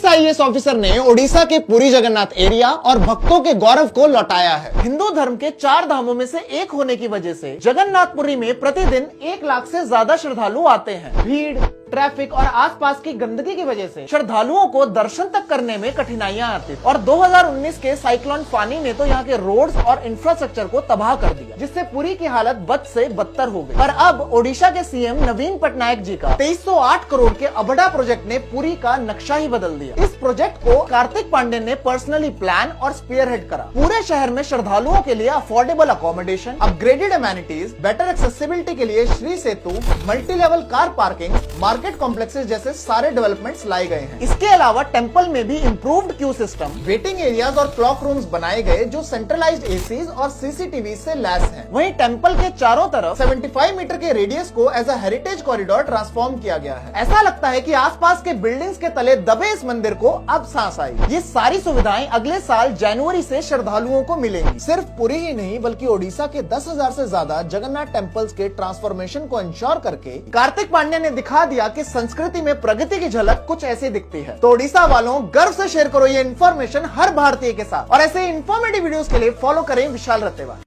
इस IAS officer ने ओडिशा के पुरी जगन्नाथ एरिया और भक्तों के गौरव को लौटाया है। हिंदू धर्म के 4 धामों में से एक होने की वजह से जगन्नाथपुरी में प्रतिदिन 1 लाख से ज्यादा श्रद्धालु आते हैं। भीड़, ट्रैफिक और आसपास की गंदगी की वजह से श्रद्धालुओं को दर्शन तक करने में कठिनाइयां आती और 2019 के साइक्लोन फानी ने तो यहाँ के रोड्स और इंफ्रास्ट्रक्चर को तबाह कर दिया, जिससे पुरी की हालत बद से बदतर हो गई। पर अब ओडिशा के सीएम नवीन पटनायक जी का 2308 करोड़ के अबड़ा प्रोजेक्ट ने पुरी का नक्शा ही बदल दिया। इस प्रोजेक्ट को कार्तिक पांडे ने पर्सनली प्लान और स्पीयरहेड करा। पूरे शहर में श्रद्धालुओं के लिए affordable accommodation, upgraded amenities, better accessibility के लिए Shri Setu, multi level car parking, market complexes जैसे सारे डेवलपमेंट्स लाए गए हैं। इसके अलावा टेंपल में भी improved Q system, waiting areas और क्लॉक रूम्स बनाए गए जो सेंट्रलाइज्ड एसीज और सीसीटीवी से लैस हैं। वहीं टेंपल के चारों तरफ 75 मीटर के रेडियस को as a heritage corridor transform किया गया है। ऐसा लगता है कि आसपास के बिल्डिंग्स के तले दबे इस मंदिर को अब सांस आई। ये सारी सुविधाएं अगले साल जनवरी से श्रद्धालुओं को मिलेंगी। सिर्फ पुरी ही नहीं बल्कि ओडिशा के 10,000 से ज्यादा जगन्नाथ टेम्पल्स के ट्रांसफॉर्मेशन को इंश्योर करके कार्तिक पांड्या ने दिखा दिया कि संस्कृति में प्रगति की झलक कुछ ऐसी दिखती है। तो ओडिशा वालों, गर्व से शेयर करो ये इन्फॉर्मेशन हर भारतीय के साथ और ऐसे इन्फॉर्मेटिव वीडियोस के लिए फॉलो करें विशाल रतेवा।